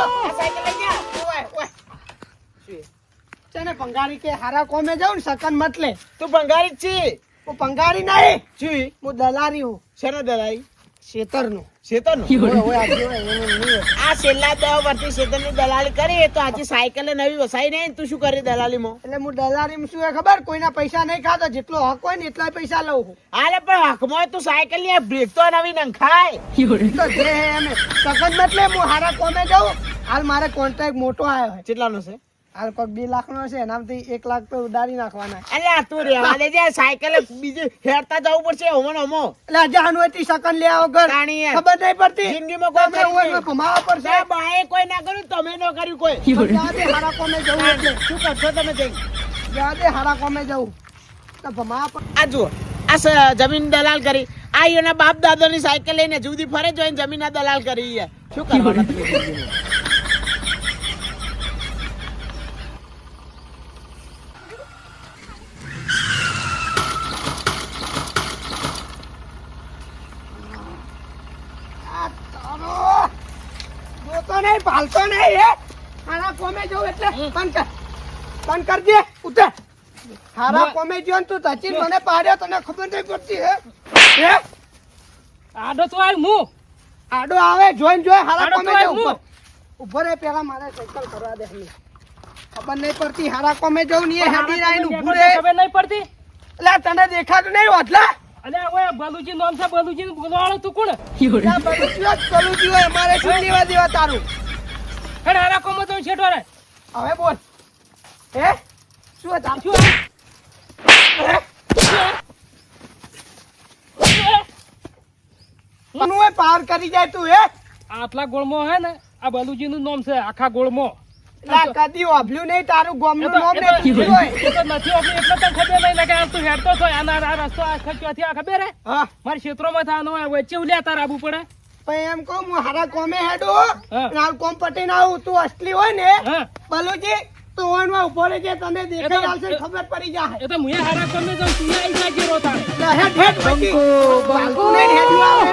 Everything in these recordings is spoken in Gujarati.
આ સાયકલ લઈ જા. ઓય ચને ભંગારી કે હારા કોમે જાઉં ને સકન મત લે. તું ભંગારી જ છી. હું ભંગારી નહીં, છી હું દલારી હું શેનો દલાઈ? શેતરનો. શેતરનો? ઓય આ જોય એનું નહીં. આ છેલ્લા 10 વર્ષથી શેતરની દલાલી કરી તો આજે સાયકલ નવી વસાઈ નહીં. તું શું કરી દલાલીમાં? એટલે હું દલારી શું હે ખબર, કોઈના પૈસા નહીં ખાતો, જેટલો હક હોય ને એટલા પૈસા લઉં છું. હાલે પણ હકમાં તું સાયકલ ની બ્રેક તો નવી નંખાય. તો જે હે એમ સકન મત લે, હું હારા કોમે જાઉં. હાલ મારે કોન્ટ્રાક્ટ મોટો આવ્યો છે. કેટલાનો છે? હાલ કોઈક 2 લાખનો છે, એનામાંથી 1 લાખ તો ઉડાડી નાખવાના. અલ્યા તું રેવા દે જે સાયકલ બીજી હેરતા જવું પડશે હમણાં હમો. એટલે અજાનું હતી સકન લે આવો ઘર, તાણી યાર. ખબર નહીં પડતી. જિંદગીમાં કોઈ તમે કર્યું ઓય નહીં. ભમાવા પડશે. ના બાએ કોઈ ના કર્યું, તમે ન કર્યું કોઈ. જા દે હારા કોમે જવું એટલે. શું કરશો તમે જઈ? જા દે હારા કોમે જવું તો ભમાવા પડશે. આ જુઓ આ જમીન દલાલ કરી. આ એના બાપ દાદાની સાયકલ લઈને જુદી ફરે જોઈને જમીનના દલાલ કરી યાર. શું કરવાના તમે જિંદગીમાં? આ તારો જોતો નહીં, ભાલતો નહીં હે. હારા કોમે જવું એટલે બંધ કર દે. ઉતર. હારા કોમે જ્યો ને તું ધચી મને પાડ્યો, તને ખબર નહીં પડતી હે. આડો તો આય હું આડો આવે જોઈને હારા આડો કોમે તો આય જવું. હું. ઉભો રે, પેલા મારે સાયકલ કરવા દે. હમણાં ખબર નહીં પડતી હારા કોમે જવું ને એ હેડી રાઈન ઊભું રે. ખબર નહીં પડતી. એટલે તને દેખાતું નહીં ઓટલા. અલે ઓય બલુજી નામ છે, બલુજી બોલવાળો તું કોણ? ત્યાં બધું જ્યો જ ચલું જ્યું હોય, અમારે શું લેવા દેવા તારું. હેડ હારા કોમો તો છેટો રે. હવે બોલ હે શું હતા? શું તું એ પાર કરી જાય તું હે. આટલા ગોળમાં હે ને આ બલુજી નું નામ છે, આખા ગોળમાં. એટલે કદી વાભલ્યું નહીં તારું ગોમનું એ તો- નામ એ નહીં તો- કીધું હોય. એ તો નથી આપણી એટલે તને ખબર નહીં લાગે. આમ તું હેડતો છો આ રસ્તો આખા ક્યાંથી આ ખબર હે? હા મારા ક્ષેત્રોમાં થવાનો હોય, વચ્ચે ઉલ્યા તાર આબુ પડે. પણ એમ કહું હું હારા કોમે હેડું હા. અને હાલ કોમ પટીને આવું. તું અસલી હોય ને હા બલુજી તો ઓનમાં ઉભો રહેજે, તને દેખાઈ એ તો- આવશે, ખબર પડી જાય. એ તો મુએ હારા કોમે જાઉં, તું આઈ જા ગેરો તારે. એટલે હેડ હેડ પછી. બાંધું નહીં ને હેડ્યું આવે.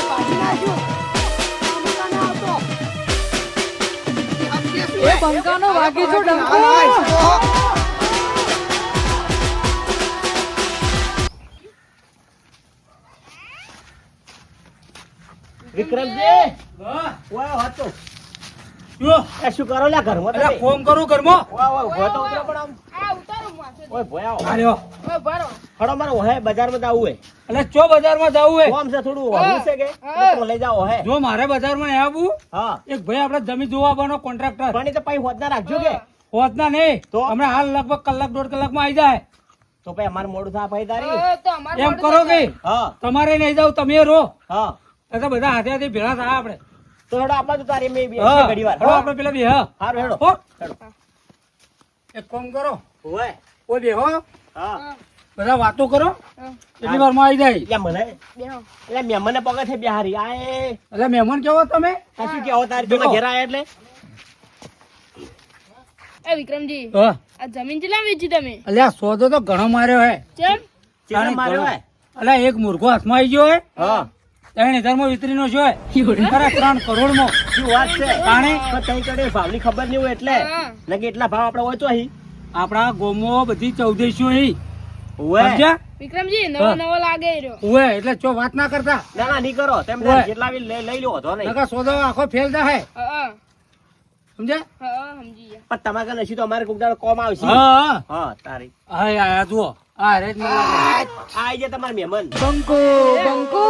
બાંધી નાખ્યું. આમ તને આવતો. આમ કે શું હે? બંકાનો વાગી છો ડંકો. હાલ, હાલ, ઓહો. વિક્રમજી હા ઓય હતો યો એ શું કરો લ્યા ઘરમાં અરે તમે? ફોન કરું ઘરમાં. ઓય ઓય ઉભો તો ઉતરો પણ આમ. ઓય ભોય આવો. આર્યો હળો મારે ઓહે બજારમાં જાવું હે. એટલે ચો બજારમાં જાવું હે. કોમ છે થોડું ઓહું છે કે તો લઈ જાઓ ઓહે. જો મારે બજારમાં આવું હા એક ભાઈ આપણે જમીન જોવા આવવાનો કોન્ટ્રાક્ટર પણ એ તો પછી હોદના રાખજો કે હોતના નહીં તો? હમણાં હાલ લગભગ કલાક 1.5 કલાકમાં આવી જાય. તો પછી અમારે મોડું થાય ભાઈ તારી. એમ કરો કે હા તમારે નહીં જાવ તમે રહો હા એ તો બધા હાથે હાથે ભેળા થાય આપણે. તો હેડો આપા તો તારી મેં બે હા ઘડી વાર હેડો આપણે પેલા બે હા હારું હેડો હો હેડો એક કામ કરો ઓય ઓ બે હો હા બધા વાતો કરો એટલી વારમાં આવી જાય. એટલે મને એટલે મહેમાનને પગે છે બિહારી આ એટલે મહેમાન કેવો તમે? શું કેવો તારી તમે ઘેર આયા એટલે એ વિક્રમજી હા આ જમીન કેટલા વેચી તમે? અલ્યા સોદો તો ઘણો માર્યો હે. ચેમ? ચેલા માર્યો હે અલ્યા એક મુર્ગો હાથમાં આવી ગયો હે હા 3000 માં વિતરીનો છો હે. અરે 3 કરોડ માં શું વાત છે તાણે પણ તઈ કડે ભાવની ખબર નહીં હોય એટલે હા. નકે એટલા ભાવ આપણે હોય તો અહીં આપણા ગોમો બધી 1400 હી ઓય સમજ્યા? વિક્રમજી નવો હા. નવો લાગે રહ્યો. ઓય એટલે ચો વાત ના કરતા ના ના નહીં કરો તેમ ઓય. જેટલા બી લઈ લો હતો નહીં નકા સોદો આખો ફેલ જાય હા સમજ્યા? હા સમજી ગયા. પણ તમારે કને નસી તો અમારે કોક દાડો કોમ આવશે હા હા તારી હા આ જુઓ આ રેટ માં લાગે. આઈ જાય તમારા મહેમાન બંકો બંકો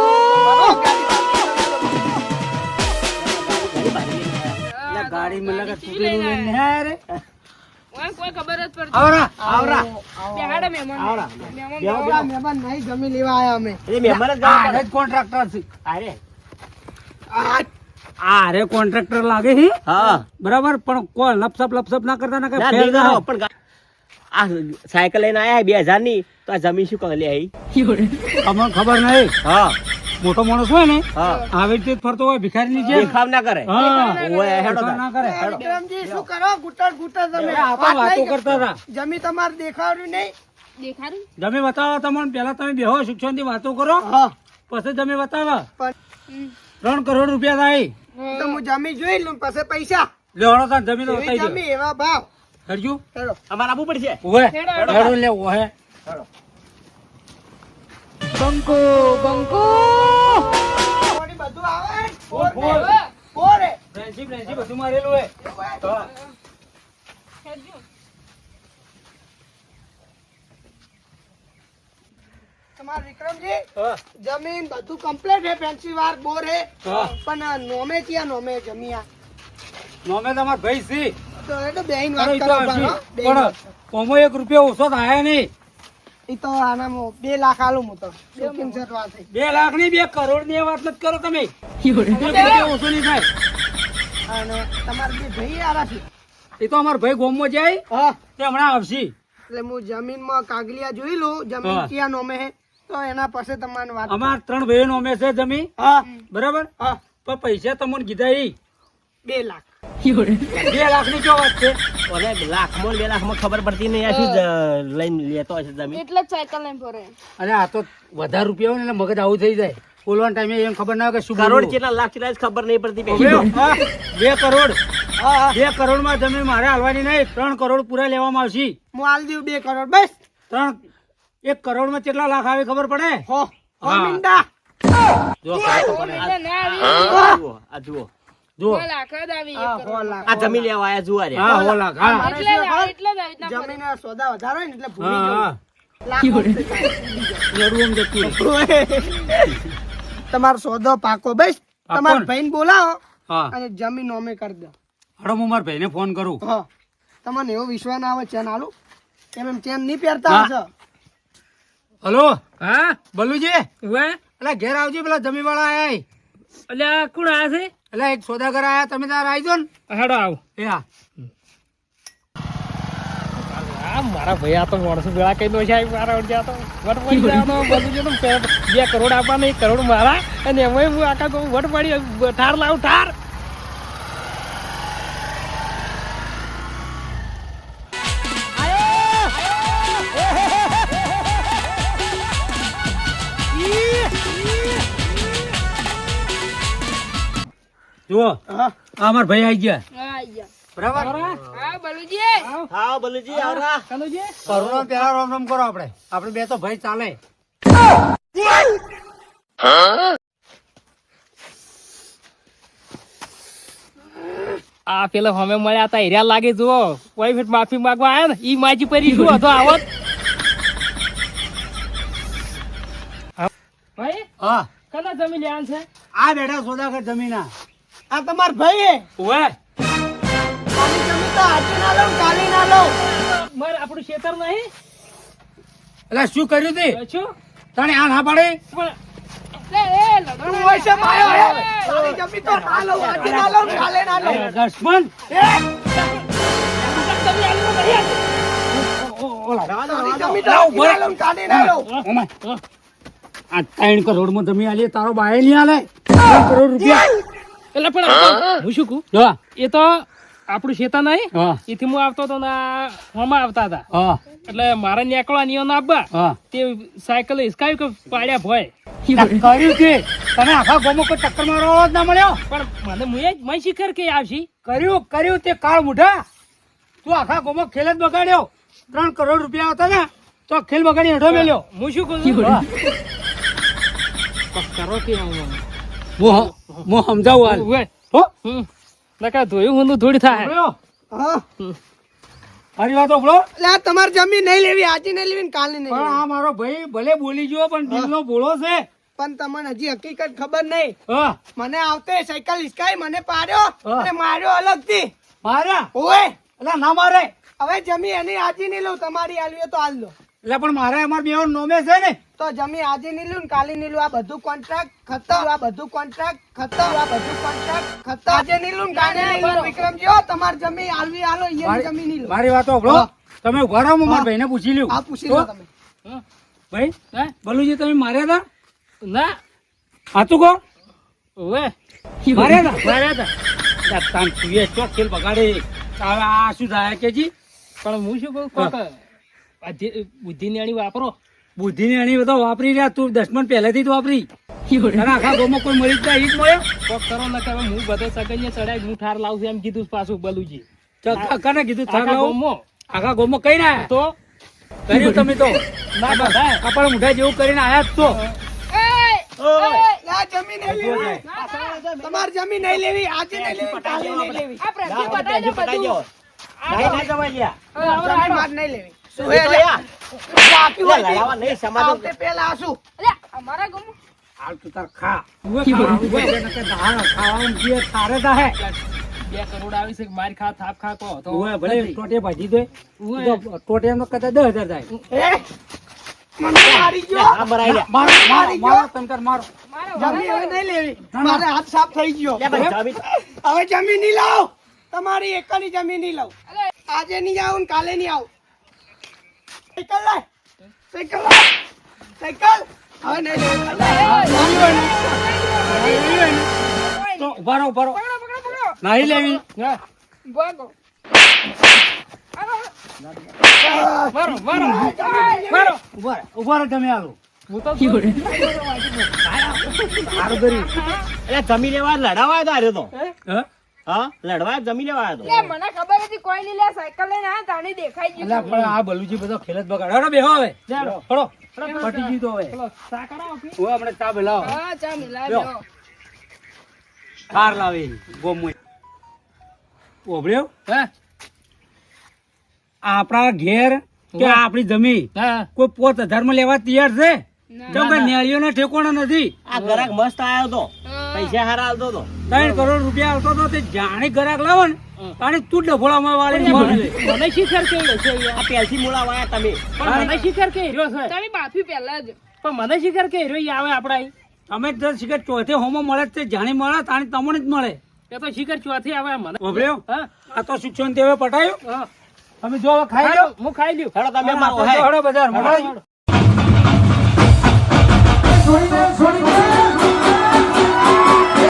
એટલે ગાડી માં લગા તૂટેલું લઈને આયા રે. ઓય, કોઈ ખબર જ પડતી આવરા આવરા બેહાડો મહેમાન આવરા. મહેમાન બેહો, આ મહેમાન નહીં જમી લેવા આયા અમે. એ મહેમાન જ આ ગાવા રે કોન્ટ્રાક્ટર છે. અરે આ રે કોન્ટ્રાક્ટર લાગે છે હા બરાબર પણ કોઈ લપસપ ના કરતા ના ના કઈ નહીં ફેલ કરો ના પણ આ સાયકલ લઈને આયા 2000 ની તો આ જમીન શું કહે લે આઈ તમને ખબર નહીં હા મોટો માણસ હોય ને હા આવી રીતે જ ફરતો હોય ભિખારી ની જેમ દેખાવ ના કરે હા ઓય હેડો દેખાવ ના કરે વિક્રમજી શું કરો? ગુટર ગુટર તમે આ તો વાત વાતો નહીં કરતા હતા જમી તમારે દેખાડ્યું નહીં. દેખાડું? જમી બતાવો તમને પેલા તમે બેહો શિક્ષણ થી વાતો કરો હા પછી જમી બતાવો પણ હમ. 3 કરોડ રૂપિયા થાય તો હું જમી જોઈ લઉં પછી પૈસા લેવાનો તાર જમીન એવી બતાવી દો જમી એવા ભાવ હરજુ હેડો. અમારે આપવું પડશે ઓહે હેડો, હેડો લે ઓહે બંકો બંકો થોડી બધું આવે ફોર, ફોર. ફોરે ફ્રેન્ડશીપ બધું મારેલું હે હા. તમાર વિક્રમજી હા. જમીન બધું કમ્પ્લીટ હે ફેન્સી વાર બોર હે હા. પણ નોમે ક્યાં નોમે જમીયા નોમે તમાર ભાઈ સી તો એટલે બેહીન તારો વાત ઈ તો કરો હશે. પણ, હો. બેહીન પણ વાત કરો. કોમો 1 રૂપિયો ઓછો થાય નહીં ઈ તો આનામાં 2 લાખ આલું હું તો શોખીન છે તો વાત છે. 2 લાખ ની 2 કરોડ ની વાત નથી કરો તમે 1 રૂપિયો ઓછો નહીં થાય અને તમારા બે ભાઈ આરા છે એ તો અમાર ભાઈ ગોમમાં જાય હા તે હમણાં આવશે એટલે હું જમીનમાં કાગલિયા જોઈ લઉં હા. જમીન ક્યાં નોમે હે તો એના પાસે તમારે વાત અમાર 3 ભાઈઓ નોમે છે જમીન હા બરાબર હા પણ પૈસા તમને કીધા ઈ 2 લાખ 2 લાખ ની કેવો વાત છે ઓલે લાખમાં 2 લાખમાં ખબર પડતી નહીં આ શું લઈને લેતો હશે જમીન એટલે જ સાયકલ લઈને ફરે અને આ તો વધારે રૂપિયા હોય ને એટલે મગજ આવું થઈ જાય બોલવાના ટાઈમે એમ ખબર ના હોય કે શું કરોડ બોલવું. કેટલા લાખ કેટલા છે ખબર નહીં પડતી બોલ્યો? હા, 2 કરોડ હા હા 2 કરોડ માં જમીન મારે હાલવાની નહીં 3 કરોડ પૂરા લેવામાં આવશે હું હાલ દઉં 2 કરોડ બસ 1 કરોડ માં કેટલા લાખ આવે ખબર પડે હો હા. મિંડા જો ખબર તો પડે. એટલે ના આવી આ જુઓ જો લાખ જ આવી હા એક 4 લાખ આ જમીન લેવા આયા જુઓ રે હા 1 લાખ હા મારે એટલે જ શું આવી, એટલે જ આવી રીતના ફરે. જમીન સોદા વધારે હોય ને એટલે ભૂલી હા જાઉં હા લાખ વર્ષે એડું આમ જતું રહે. તમારો સોદો પાકો બસ પાકો તમારા ને? ભાઈને બોલાવો હા અને જમીન નોમે કરી દો હડો હું મારા ભાઈને ફોન કરું હા તમને એવો વિશ્વાસ ના આવે ચેન આલું એમ ચેન નહીં પહેરતા હા. હશો હલો હા બલ્લુજી વે એટલે ઘેર આવજો પેલા જમીન વાળા આયા ઈ. અલ્યા કોણ આયા છે એટલે એક સોદાગર આયા તમે તાર આવજો ને હેડો આવ એ હા આ મારા ભાઈ આ તો માણસો વેળા કઈ નો છે મારા ઓળખ્યા તો વટ પડી જવાનો બધું જો તો 2 કરોડ આપવાના 1 કરોડ મારા અને એમાંય હું આખા કહું વટ પડી ઠાર લાવ ઠાર જુઓ હા આ અમારા ભાઈ આવી ગયા હા, આઈ ગયા. બરાબર હા બલુજી હા બલુજી આવરા કનુજી કરુણા પેલા રોમ રોમ કરો આપણે બે તો ભાઈ ચાલે આ પેલા હમે મળ્યા હતા હીરા લાગે જુઓ કોઈ ફેટ માફી માંગવા આયા ને ઈ માજી પરી શું હતો આવત ભાઈ હા કના જમીન યાન છે આ બેઠા સોદાગર જમીના આ તમાર ભાઈ હે ઓએ કાલી જમીન તો આજે ના લઉં કાલે ના લઉં મારે આપણું ખેતર નહીં એટલે શું કર્યું તે શું તને આ ના પાડે પણ તું હોય છે માયો હે કાલી જમીન તો ના લઉં આજે ના લઉં કાલે ના લઉં દશમન કાલી જમીન તો આજે ના લઉં કાલે ના લઉં આ 3 કરોડ માં તમે આલી તારો બાય નહીં આલે 3 કરોડ રૂપિયા એટલે પણ આ તો હું શું કહું હા એ તો આપણું ખેતર નહીં હા એથી હું આવતો હતો ને હમા આવતા હતા હા એટલે મારા નીકળવા નિયો ના આપવા હા તે સાયકલ હિસકાવી કે પાડ્યા ભોય કર્યું કે તને આખા ગોમો કોઈ ચક્કર મારવા જ ના મળ્યો પણ મને મય શિખર કે આવશી કર્યું તે કાળ મુઠા તું આખા ગોમો ખેલ જ બગાડ્યો 3 કરોડ રૂપિયા હતા ને તો ખેલ બગાડી હેઠો મેલ્યો હું શું કહું હા. કરો કે હું સમજાવું હાલ ઓવે. હો નકા ધોયું હું થોડી થાય સાંભળ્યો? હા મારી વાત સાંભળો એટલે આ તમારી જમીન નહીં લેવી આજે નહીં લેવી ને કાલે નહીં પણ લેવી આ મારો ભાઈ ભલે બોલી ગયો પણ દિલનો ભોળો છે પણ તમને હજી હકીકત ખબર નહીં હા મને આવતે સાયકલ હિસકાઈ મને પાડ્યો હા. અને માર્યો અલગથી માર્યા ઓય એટલે ના મારે હવે જમી એની આજે નહીં લઉં તમારી આલવી હોય તો હાલ લો એટલે પણ મારે અમાર બે નોમે છે ને તો જમી આજે નહીં લઉં ને કાલે નહીં લઉં આ બધું કોન્ટ્રાક્ટ ખતમ આ બધું કોન્ટ્રાક્ટ ખતમ આ બધું કોન્ટ્રાક્ટ ખતમ આજે નહીં લઉં ને કાલે નહીં લઉં વિક્રમજી હો તમારી જમી આલવી આલો એની જમી નહીં લઉં મારી વાત સાંભળો તમે ઉભા રહો હું મારા ભાઈને પૂછી લ્યું આ પૂછી લો તમે ભાઈ હે? બલુજી તમે માર્યા હતા ના હાચું કહો ઓવે માર્યા હતા માર્યા હતા તાન તુએ ચોક ખેલ બગાડે હવે આ શું થાય કે જી પણ હું શું કહું કોક બુદ્ધિ નિયાણી વાપરો બુદ્ધિ ને એની બધો વાપરી રહ્યા તું 10 પહેલેથી જ વાપરી તને આખા ગામમાં કોઈ મળી જાય ઈ જ મળ્યો કોક કરો ને કે હવે હું બધો સગૈયા ચડાય હું ઠાર લાવું છું એમ કીધું પાછું બલુજી કને કીધું થાર આખા લાવો ગામમાં. આખા ગામમાં કઈ ના તો કર્યું તમે તો ના બધાય. કપાળ મુઠા જેવું કરીને આયા જ તો આ જમીન નહીં લેવી તમારી જમીન નહીં લેવી આજે નહીં લેવી કાલે નહીં લેવી આ પ્રતિ બતાવજો બધું. જમીન માર નહીં લેવી શું હે લ્યા? બાકી હોય તે આવતે પહેલા આસુ અલ્યા, અમારા ગામમાં હાલ તું તાર ખા ખાવાનું જે તારે તા હે 2 કરોડ આવી છે માર ખા થાપ ખા કહો તો ઓય ભલે ટોટે ભાજી દે ટોટે નો કદાચ 10,000 થાય એ મને મારી ગયો મારો તંતર મારો જમીન હવે નહીં લેવી મારે હાથ સાફ થઈ ગયો હવે જમીન નહીં લાવ તમારી એકની જમીન નહીં લાવ આજે નહીં આવું ને કાલે નહીં આવું સાયકલ લાય સાયકલ હવે નહીં લેવી તો ઉભા રહો નહીં લેવી ભાગો. ઉભા રહો તમે આલો હું તો સારું કર્યું જમી લેવા લડાવા આવ્યો તો હે? હા લડવા જમી લેવા આવ્યો લે, મને ખબર હતી કોઈ નહીં લે સાયકલ લઈને આ તાણી દેખાઈ ગયું. અલ્યા પણ આ બલુજી બધો ખેલ જ બગાડ હડો બેહો હવે હડો પટી ગયું તો હવે ચા કરાવો કે? ઓય આપણે ચા બેલાવો હા ચા મિલાવ્યો. કાર લાવે ગોમો ઓભળ્યો હે આપણા ઘેર કે આપણી જમીન હા કોઈ 5,000 માં લેવા તૈયાર છે તો કે નેળીઓ ને ઠેકોણા નથી આ ગરાક મસ્ત આવ્યો તો પૈસા હારા આવતો તો 3 કરોડ રૂપિયા આવતો તો તે જાણી ગરાક લાવો ને તાણે તું ડફોળામાં વાળી મને શિખર કે છે આ પેલથી મૂળા વાયા તમે પણ મને શિખર કે હીરો છે તમે બાફી પહેલા જ પણ મને શિખર કે હીરો ઈ આવે આપડા અહીં. અમે દર શિખર ચોથે હોમો મળે જ તે જાણી મળે તાણે તમને જ મળે એ તો શિખર ચોથી આવે મને ઓભળ્યો હા આ તો શિક્ષણ તે હવે પટાયું હા તમે જો હવે ખાઈ લો હું ખાઈ લ્યું હેડો તમે હડો બજાર હા, મળાય